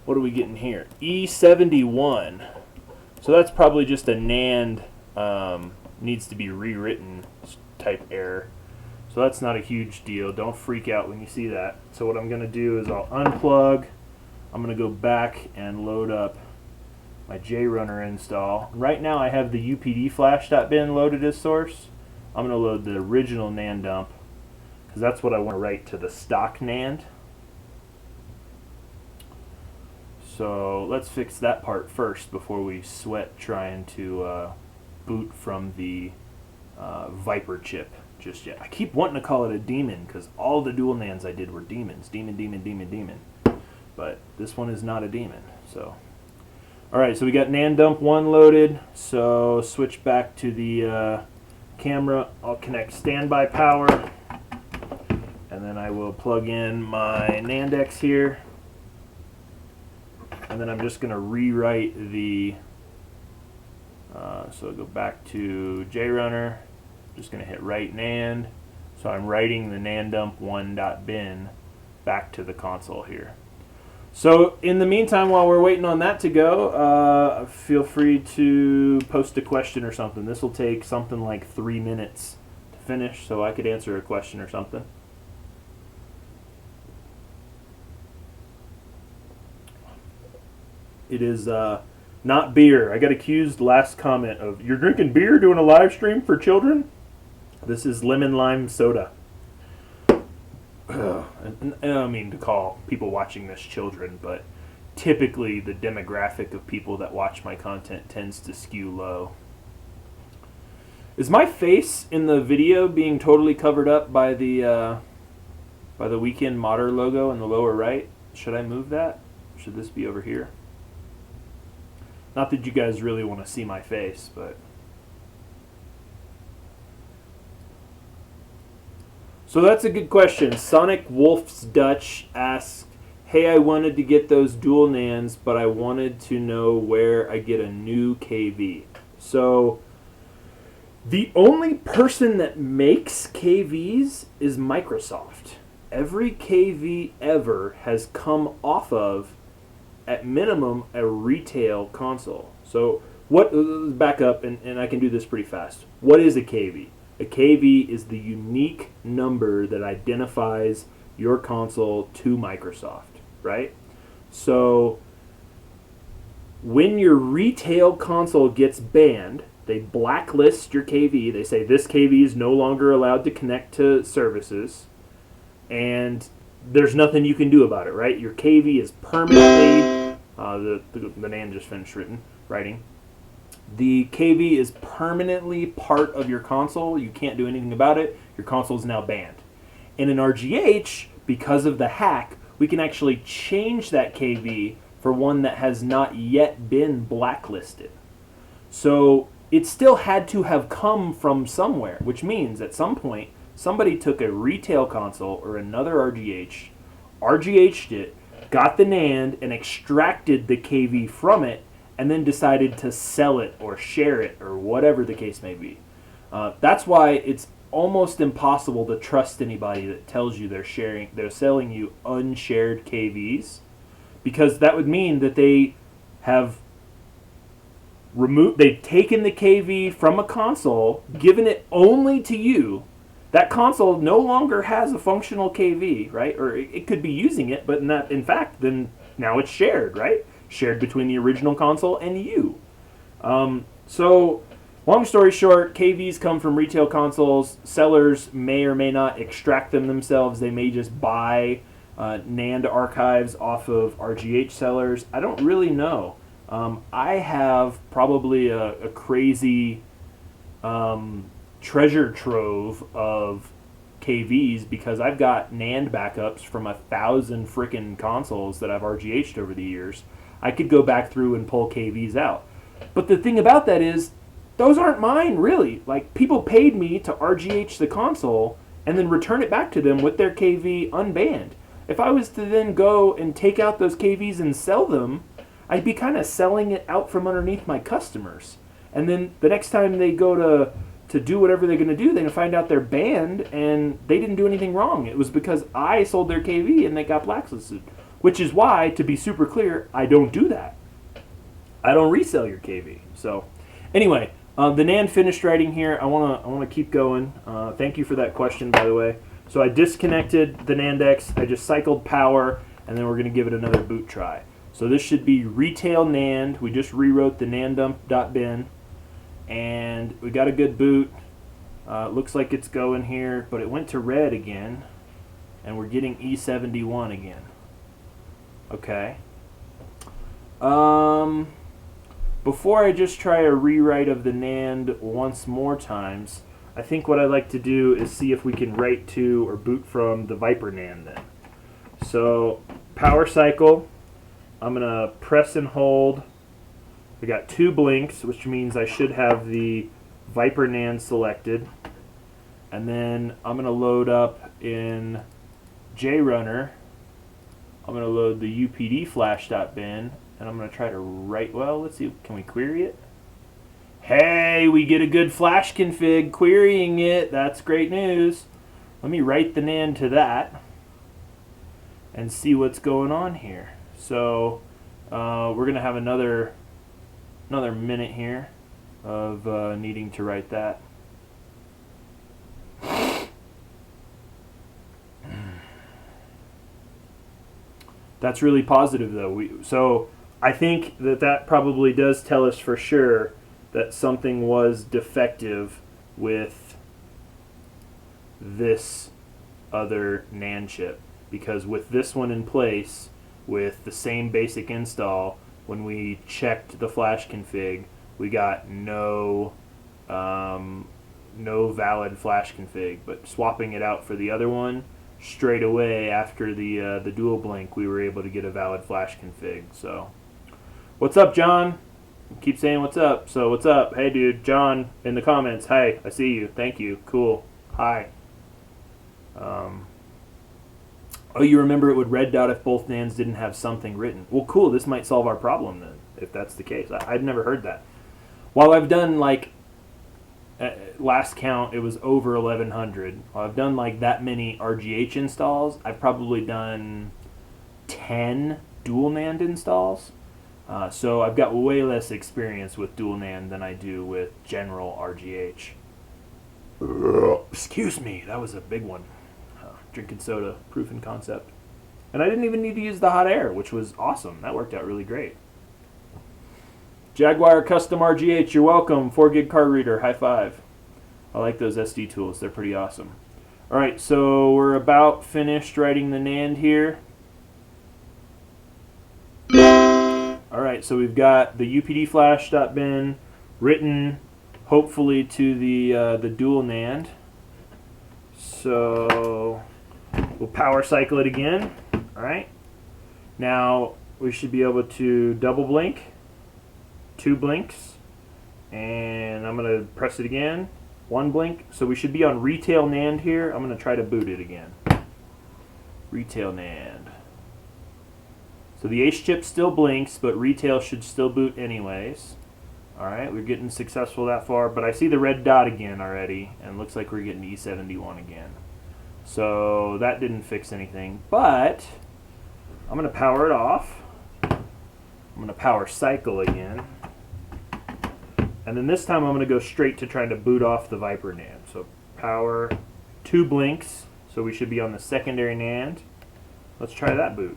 What are we getting here? E71. So that's probably just a NAND needs to be rewritten type error. So that's not a huge deal. Don't freak out when you see that. So what I'm going to do is I'll unplug. I'm going to go back and load up my JRunner install. Right now I have the UPD flash.bin loaded as source. I'm going to load the original NAND dump because that's what I want to write to the stock NAND. So let's fix that part first before we sweat trying to boot from the Viper chip just yet. I keep wanting to call it a demon because all the dual NANDs I did were demons. Demon, demon, demon, demon. But this one is not a demon. So, alright, so we got NAND dump 1 loaded. So switch back to the camera. I'll connect standby power. And then I will plug in my NANDX here. And then I'm just going to rewrite the, so I'll go back to JRunner. Just going to hit write NAND. So I'm writing the NAND dump 1.bin back to the console here. So in the meantime, while we're waiting on that to go, feel free to post a question or something. This will take something like 3 minutes to finish, so I could answer a question or something. It is not beer. I got accused last comment of, you're drinking beer doing a live stream for children? This is lemon lime soda. And I don't mean to call people watching this children, but typically the demographic of people that watch my content tends to skew low. Is my face in the video being totally covered up by the Weekend Modder logo in the lower right? Should I move that? Should this be over here? Not that you guys really want to see my face, but... So that's a good question. Sonic Wolf's Dutch asks, hey, I wanted to get those dual NANDs, but I wanted to know where I get a new KV. So the only person that makes KVs is Microsoft. Every KV ever has come off of, at minimum, a retail console. So what? Back up, and I can do this pretty fast. What is a KV? A KV is the unique number that identifies your console to Microsoft, right? So when your retail console gets banned, they blacklist your KV. They say this KV is no longer allowed to connect to services, and there's nothing you can do about it, right? Your KV is permanently, the NAND just finished writing. The KV is permanently part of your console. You can't do anything about it. Your console is now banned. And in RGH, because of the hack, we can actually change that KV for one that has not yet been blacklisted. So it still had to have come from somewhere, which means at some point, somebody took a retail console or another RGH, RGH'd it, got the NAND, and extracted the KV from it, and then decided to sell it or share it or whatever the case may be. That's why it's almost impossible to trust anybody that tells you they're selling you unshared KVs, because that would mean that they have they've taken the KV from a console, given it only to you. That console no longer has a functional KV, right? Or it could be using it, but in fact, then now it's shared, right? Shared between the original console and you. So, long story short, KVs come from retail consoles. Sellers may or may not extract them themselves. They may just buy NAND archives off of RGH sellers. I don't really know. I have probably a crazy treasure trove of KVs because I've got NAND backups from 1,000 frickin' consoles that I've RGH'd over the years. I could go back through and pull KVs out. But the thing about that is, those aren't mine, really. Like, people paid me to RGH the console and then return it back to them with their KV unbanned. If I was to then go and take out those KVs and sell them, I'd be kind of selling it out from underneath my customers. And then the next time they go to do whatever they're going to do, they're going to find out they're banned and they didn't do anything wrong. It was because I sold their KV and they got blacklisted. Which is why, to be super clear, I don't do that. I don't resell your KV. So, anyway, the NAND finished writing here. I wanna keep going. Thank you for that question, by the way. So I disconnected the NANDX. I just cycled power, and then we're gonna give it another boot try. So this should be retail NAND. We just rewrote the nandump.bin, and we got a good boot. Looks like it's going here, but it went to red again, and we're getting E71 again. Okay. Before I just try a rewrite of the NAND once more times, I think what I'd like to do is see if we can write to or boot from the Viper NAND then. So, power cycle, I'm going to press and hold. I got 2 blinks, which means I should have the Viper NAND selected. And then I'm going to load up in JRunner. I'm going to load the UPD flash.bin, and I'm going to try to write, well, let's see, can we query it? Hey, we get a good flash config querying it. That's great news. Let me write the NAND to that and see what's going on here. So we're going to have another minute here of needing to write that. That's really positive, though. So I think that probably does tell us for sure that something was defective with this other NAND chip. Because with this one in place, with the same basic install, when we checked the flash config, we got no valid flash config. But swapping it out for the other one, straight away after the dual blink, we were able to get a valid flash config. So, what's up, John? Keep saying what's up. So what's up? Hey, dude, John in the comments. Hey, I see you. Thank you. Cool. Hi. Oh, you remember it would red dot if both NANDs didn't have something written. Well, cool. This might solve our problem then, if that's the case. I'd never heard that. While I've done like last count, it was over 1,100. While I've done like that many RGH installs, I've probably done 10 dual NAND installs. So I've got way less experience with dual NAND than I do with general RGH. Excuse me, that was a big one. Drinking soda, proof and concept. And I didn't even need to use the hot air, which was awesome. That worked out really great. Jaguar Custom RGH, you're welcome. 4 gig card reader, high five. I like those SD tools, they're pretty awesome. Alright, so we're about finished writing the NAND here. Alright, so we've got the UPD flash.bin written hopefully to the dual NAND. So we'll power cycle it again. Alright. Now we should be able to double blink, 2 blinks, and I'm going to press it again, 1 blink. So we should be on retail NAND here. I'm going to try to boot it again. Retail NAND. So the H chip still blinks, but retail should still boot anyways. Alright, we're getting successful that far, but I see the red dot again already, and it looks like we're getting E71 again. So that didn't fix anything, but I'm going to power it off. I'm going to power cycle again. And then this time I'm going to go straight to trying to boot off the Viper NAND. So power, 2 blinks, so we should be on the secondary NAND. Let's try that boot.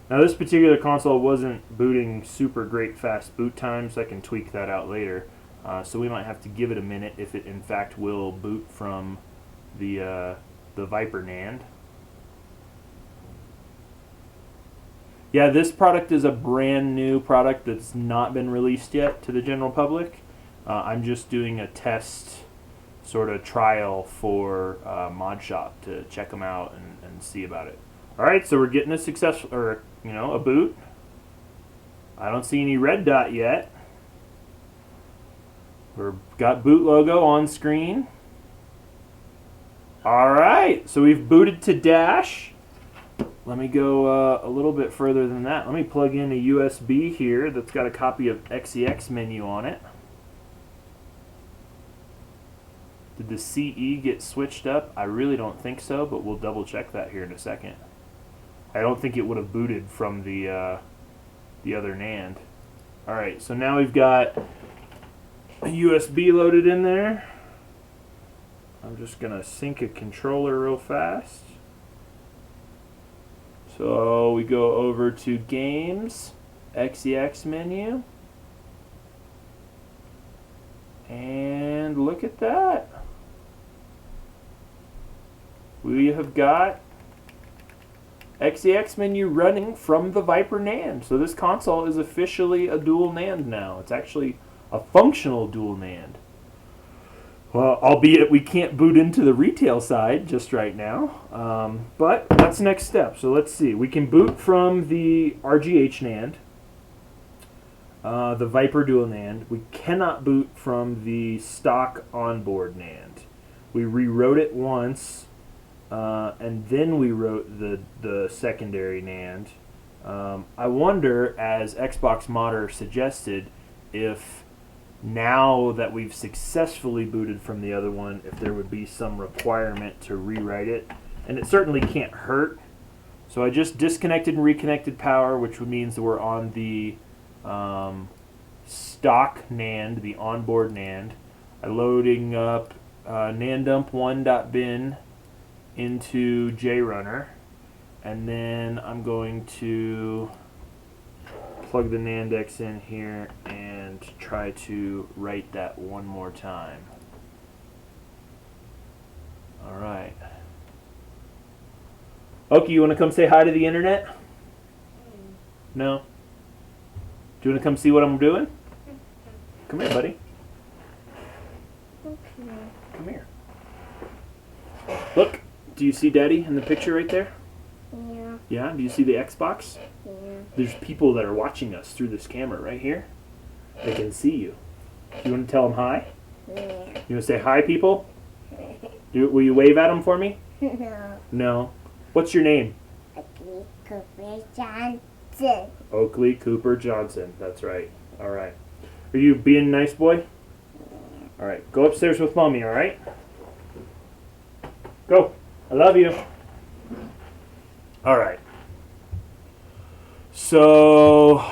Now this particular console wasn't booting super great fast boot times. I can tweak that out later. So we might have to give it a minute if it in fact will boot from the Viper NAND. Yeah, this product is a brand new product that's not been released yet to the general public. I'm just doing a test sort of trial for Mod Shop to check them out and see about it. All right, so we're getting a successful, or a boot. I don't see any red dot yet. We've got boot logo on screen. All right, so we've booted to Dash. Let me go a little bit further than that. Let me plug in a USB here that's got a copy of XEX menu on it. Did the CE get switched up? I really don't think so, but we'll double check that here in a second. I don't think it would have booted from the other NAND. All right, so now we've got a USB loaded in there. I'm just gonna sync a controller real fast. So we go over to Games, XEX menu, and look at that. We have got XEX menu running from the Viper NAND. So this console is officially a dual NAND now. It's actually a functional dual NAND. Well, albeit we can't boot into the retail side just right now, but that's the next step. So let's see. We can boot from the RGH NAND, the Viper Dual NAND. We cannot boot from the stock onboard NAND. We rewrote it once, and then we wrote the secondary NAND. I wonder, as Xbox Modder suggested, if now that we've successfully booted from the other one, if there would be some requirement to rewrite it. And it certainly can't hurt. So I just disconnected and reconnected power, which means that we're on the stock NAND, the onboard NAND. I'm loading up nandump1.bin into JRunner. And then I'm going to plug the NANDX in here and try to write that one more time. All right. Oki, you want to come say hi to the internet? No? Do you want to come see what I'm doing? Come here, buddy. Come here. Look, do you see Daddy in the picture right there? Yeah. Yeah? Do you see the Xbox? Yeah. There's people that are watching us through this camera right here. They can see you. You want to tell them hi? Yeah. You want to say hi, people? Will you wave at them for me? No. No. What's your name? Oakley Cooper Johnson. Oakley Cooper Johnson. That's right. All right. Are you being a nice boy? All right. Go upstairs with Mommy, all right? Go. I love you. All right. So,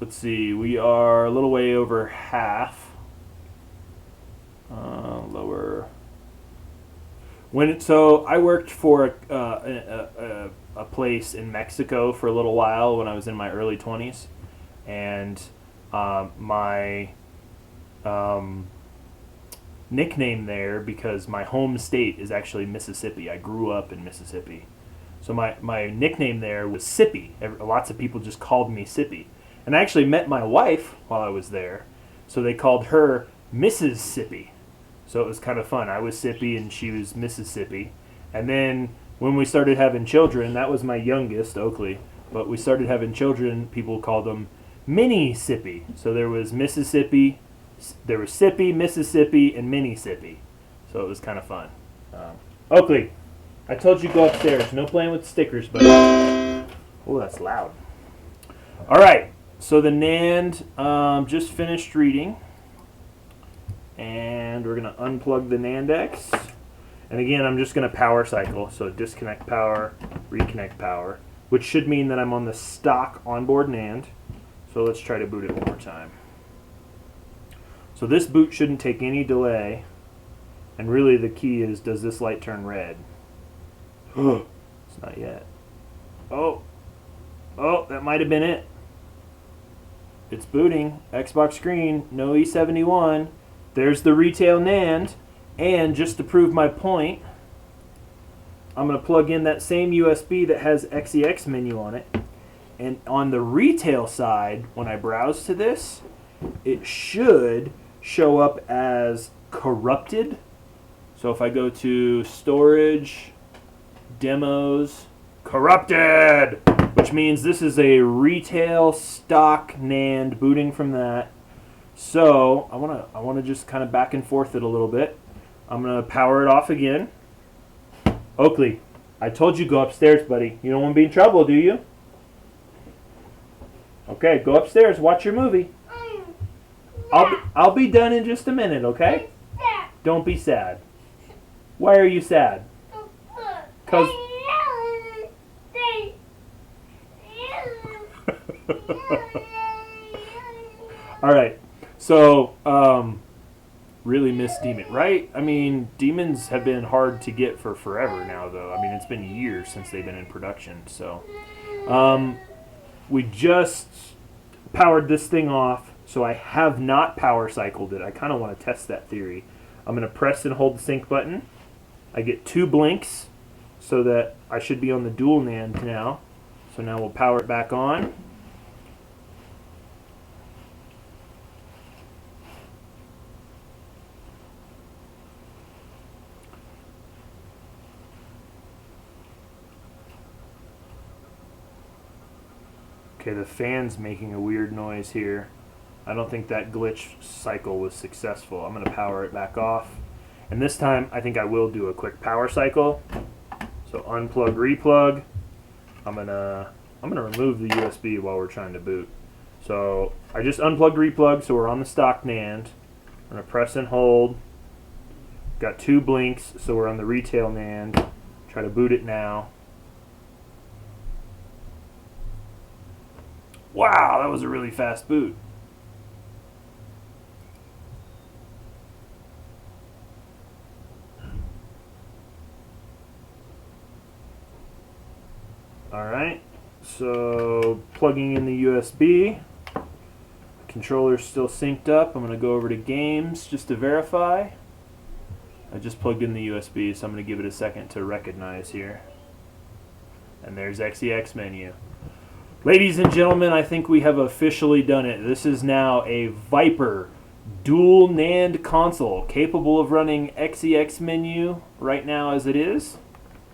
let's see. We are a little way over half. Lower. So I worked for a place in Mexico for a little while when I was in my early 20s, and my nickname there, because my home state is actually Mississippi. I grew up in Mississippi. So my nickname there was Sippy. Lots of people just called me Sippy. And I actually met my wife while I was there, so they called her Mrs. Sippy. So it was kind of fun. I was Sippy and she was Mississippi. And then when we started having children, that was my youngest, Oakley, but we started having children, people called them Mini Sippy. So there was Mississippi, there was Sippy, Mississippi, and Mini Sippy. So it was kind of fun. Oakley, I told you to go upstairs. No playing with stickers, buddy. Oh, that's loud. All right. So the NAND just finished reading. And we're going to unplug the NANDX. And again, I'm just going to power cycle. So disconnect power, reconnect power, which should mean that I'm on the stock onboard NAND. So let's try to boot it one more time. So this boot shouldn't take any delay. And really the key is, does this light turn red? It's not yet. Oh, that might have been it. It's booting. Xbox screen, no E71. There's the retail NAND. And just to prove my point, I'm going to plug in that same USB that has XEX menu on it. And on the retail side, when I browse to this, it should show up as corrupted. So if I go to storage, demos, corrupted, which means this is a retail stock NAND booting from that. So I wanna just kind of back and forth it a little bit. I'm gonna power it off again. Oakley, I told you go upstairs, buddy. You don't want to be in trouble, do you? Okay, go upstairs. Watch your movie. I'll be done in just a minute. Okay? Don't be sad. Why are you sad? 'Cause all right. So, really miss Demon, right? I mean, Demons have been hard to get for forever now, though. I mean, it's been years since they've been in production. So, we just powered this thing off, so I have not power cycled it. I kind of want to test that theory. I'm going to press and hold the sync button. I get 2 blinks, so that I should be on the dual NAND now. So now we'll power it back on. Okay, the fan's making a weird noise here. I don't think that glitch cycle was successful. I'm going to power it back off. And this time, I think I will do a quick power cycle. So unplug, replug. I'm gonna remove the USB while we're trying to boot. So I just unplugged, replug, so we're on the stock NAND. I'm gonna press and hold. Got 2 blinks, so we're on the retail NAND. Try to boot it now. Wow, that was a really fast boot. Alright, so plugging in the USB. Controller's still synced up. I'm going to go over to games just to verify. I just plugged in the USB, so I'm going to give it a second to recognize here. And there's XEX menu. Ladies and gentlemen, I think we have officially done it. This is now a Viper dual NAND console capable of running XEX menu right now as it is.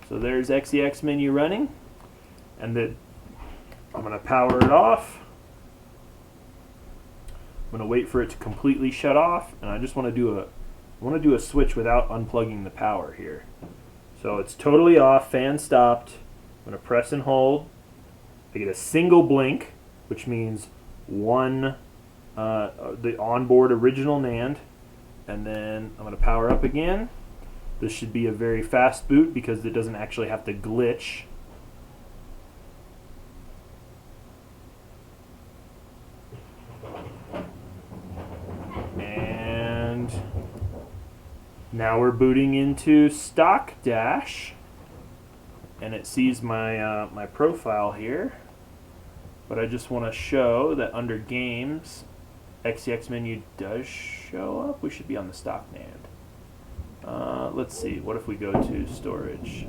So there's XEX menu running. And then I'm going to power it off. I'm going to wait for it to completely shut off, and I just want to do a switch without unplugging the power here. So it's totally off, fan stopped. I'm going to press and hold. I get a single blink, which means the onboard original NAND, and then I'm going to power up again. This should be a very fast boot because it doesn't actually have to glitch. And now we're booting into Stock Dash. And it sees my my profile here, but I just want to show that under games, XEX menu does show up. We should be on the stock NAND. Let's see. What if we go to storage?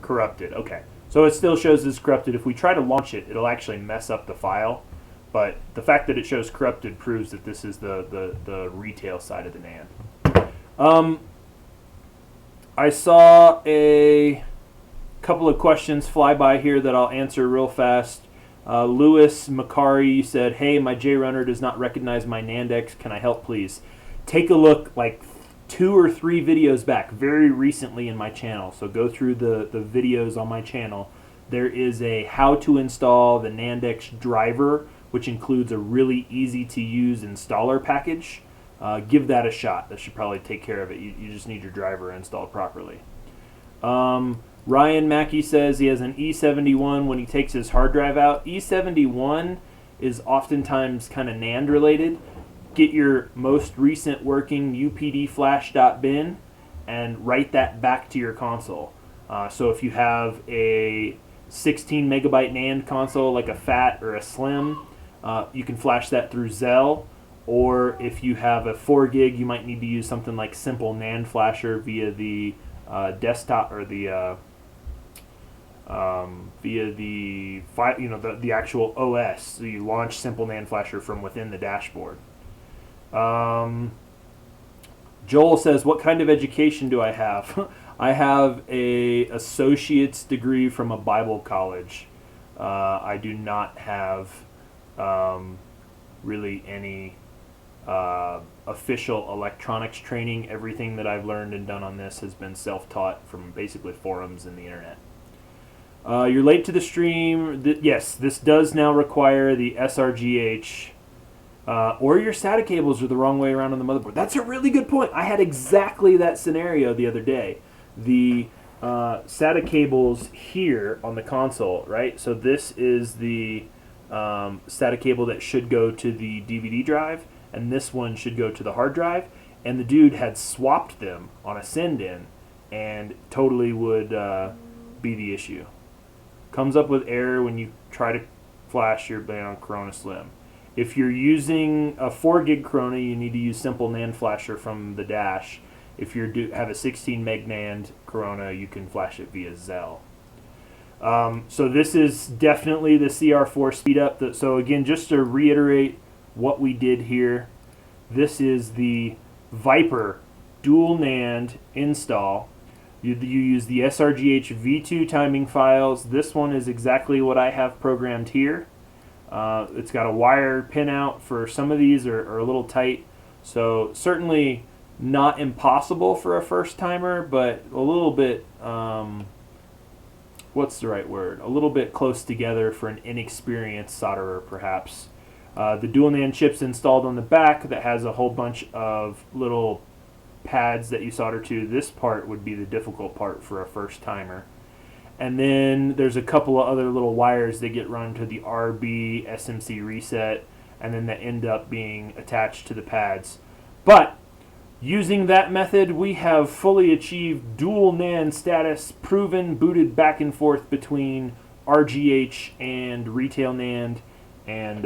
Corrupted. Okay, so it still shows as corrupted. If we try to launch it, it'll actually mess up the file. But the fact that it shows corrupted proves that this is the retail side of the NAND. I saw a couple of questions fly by here that I'll answer real fast. Lewis Macari said, "Hey, my JRunner does not recognize my NANDX. Can I help, please?" Take a look like 2 or 3 videos back, very recently in my channel. So go through the videos on my channel. There is a how to install the NANDX driver, which includes a really easy to use installer package. Give that a shot. That should probably take care of it. You just need your driver installed properly. Ryan Mackey says he has an E71 when he takes his hard drive out. E71 is oftentimes kind of NAND related. Get your most recent working updflash.bin and write that back to your console. So if you have a 16 megabyte NAND console like a FAT or a Slim, you can flash that through Zell. Or if you have a 4 gig, you might need to use something like Simple NAND Flasher via the desktop or the via the the actual OS. So you launch Simple NAND Flasher from within the dashboard. Joel says, "What kind of education do I have?" I have a associate's degree from a Bible college. I do not have really any official electronics training. Everything that I've learned and done on this has been self-taught from basically forums and the internet. You're late to the stream. Yes, this does now require the sRGH, or your SATA cables are the wrong way around on the motherboard. That's a really good point. I had exactly that scenario the other day. The SATA cables here on the console, right? So this is the SATA cable that should go to the DVD drive, and this one should go to the hard drive. And the dude had swapped them on a send-in, and totally would be the issue. Comes up with error when you try to flash your on Corona Slim. If you're using a 4 gig Corona, you need to use Simple NAND Flasher from the dash. If you have a 16 meg NAND Corona, you can flash it via Zell. So this is definitely the CR4 speed up. So again, just to reiterate what we did here, this is the Viper dual NAND install. You use the sRGH V2 timing files. This one is exactly what I have programmed here. It's got a wire pinout. For some of these are a little tight, so certainly not impossible for a first timer, but a little bit, what's the right word? A little bit close together for an inexperienced solderer, perhaps. The dual NAND chip's installed on the back that has a whole bunch of little pads that you solder to. This part would be the difficult part for a first timer. And then there's a couple of other little wires that get run to the RB SMC reset, and then that end up being attached to the pads. But using that method, we have fully achieved dual NAND status, proven, booted back and forth between RGH and retail NAND, and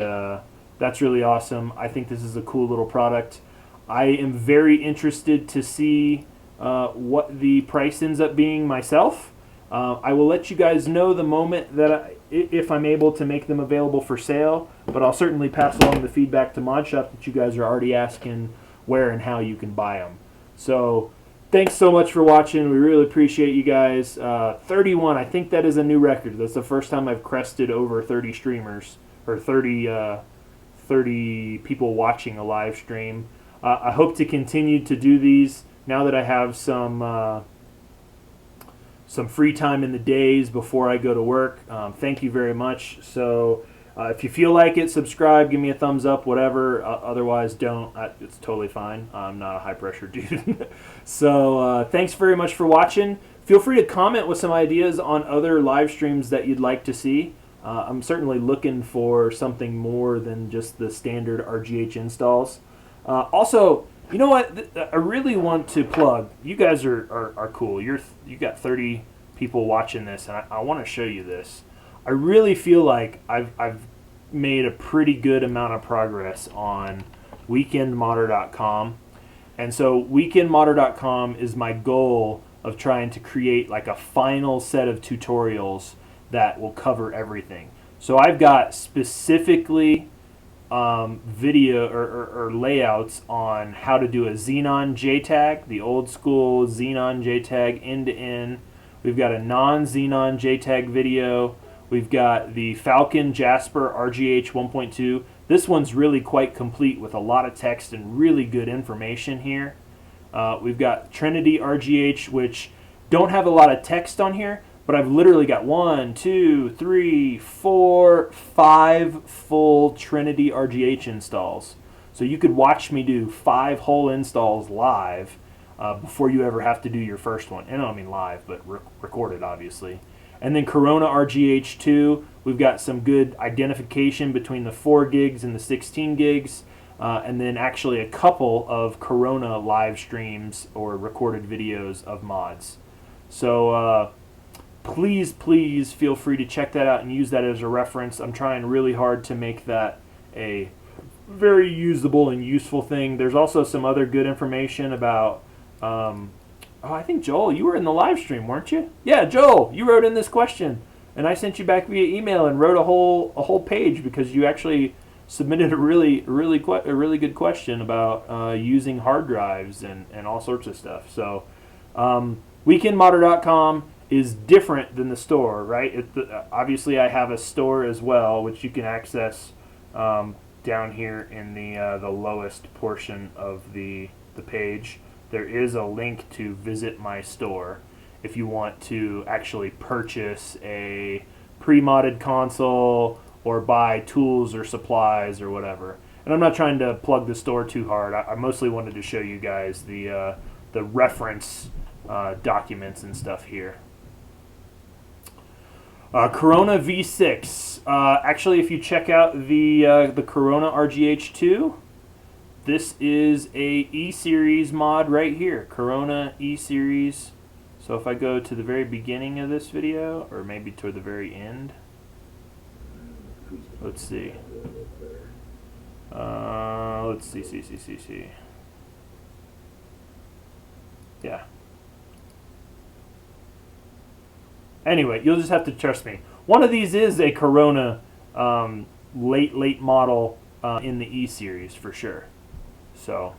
that's really awesome. I think this is a cool little product. I am very interested to see what the price ends up being myself. I will let you guys know the moment that if I'm able to make them available for sale, but I'll certainly pass along the feedback to ModShop that you guys are already asking where and how you can buy them. So thanks so much for watching. We really appreciate you guys. 31, I think that is a new record. That's the first time I've crested over 30 streamers, or 30 people watching a live stream. I hope to continue to do these now that I have some free time in the days before I go to work. Thank you very much. So if you feel like it, subscribe, give me a thumbs up, whatever. Otherwise, don't. It's totally fine. I'm not a high-pressure dude. So thanks very much for watching. Feel free to comment with some ideas on other live streams that you'd like to see. I'm certainly looking for something more than just the standard RGH installs. Also, you know what? I really want to plug. You guys are cool. You got 30 people watching this, and I want to show you this. I really feel like I've made a pretty good amount of progress on weekendmodder.com, and so weekendmodder.com is my goal of trying to create like a final set of tutorials that will cover everything. So I've got specifically video or layouts on how to do a Xenon JTAG, the old school Xenon JTAG end to end. We've got a non-Xenon JTAG video. We've got the Falcon Jasper RGH 1.2. This one's really quite complete with a lot of text and really good information here. We've got Trinity RGH, which don't have a lot of text on here, but I've literally got 1, 2, 3, 4, 5 full Trinity RGH installs. So you could watch me do 5 whole installs live before you ever have to do your first one. And I don't mean live, but recorded, obviously. And then Corona RGH 2, we've got some good identification between the 4 gigs and the 16 gigs. And then actually a couple of Corona live streams or recorded videos of mods. So please feel free to check that out and use that as a reference. I'm trying really hard to make that a very usable and useful thing. There's also some other good information about, I think Joel, you were in the live stream, weren't you? Yeah, Joel, you wrote in this question. And I sent you back via email and wrote a whole page because you actually submitted a really good question about using hard drives and all sorts of stuff. So weekendmodder.com is different than the store, right? Obviously, I have a store as well, which you can access down here in the lowest portion of the page. There is a link to visit my store if you want to actually purchase a pre-modded console or buy tools or supplies or whatever. And I'm not trying to plug the store too hard. I mostly wanted to show you guys the reference documents and stuff here. Corona V6. Actually, if you check out the Corona RGH2, this is a E-Series mod right here. Corona E-Series. So if I go to the very beginning of this video, or maybe toward the very end, let's see. Let's see. Yeah. Anyway, you'll just have to trust me. One of these is a Corona late model in the E-Series for sure. So,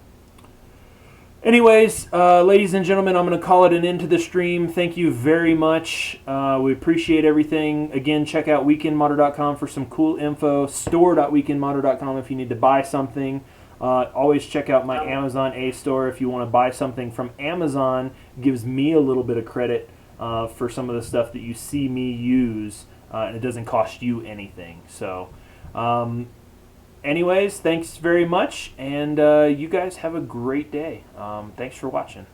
anyways, ladies and gentlemen, I'm going to call it an end to the stream. Thank you very much. We appreciate everything. Again, check out weekendmodder.com for some cool info. Store.weekendmodder.com if you need to buy something. Always check out my Amazon A store if you want to buy something from Amazon. It gives me a little bit of credit for some of the stuff that you see me use, and it doesn't cost you anything. So, anyways, thanks very much, and you guys have a great day. Thanks for watching.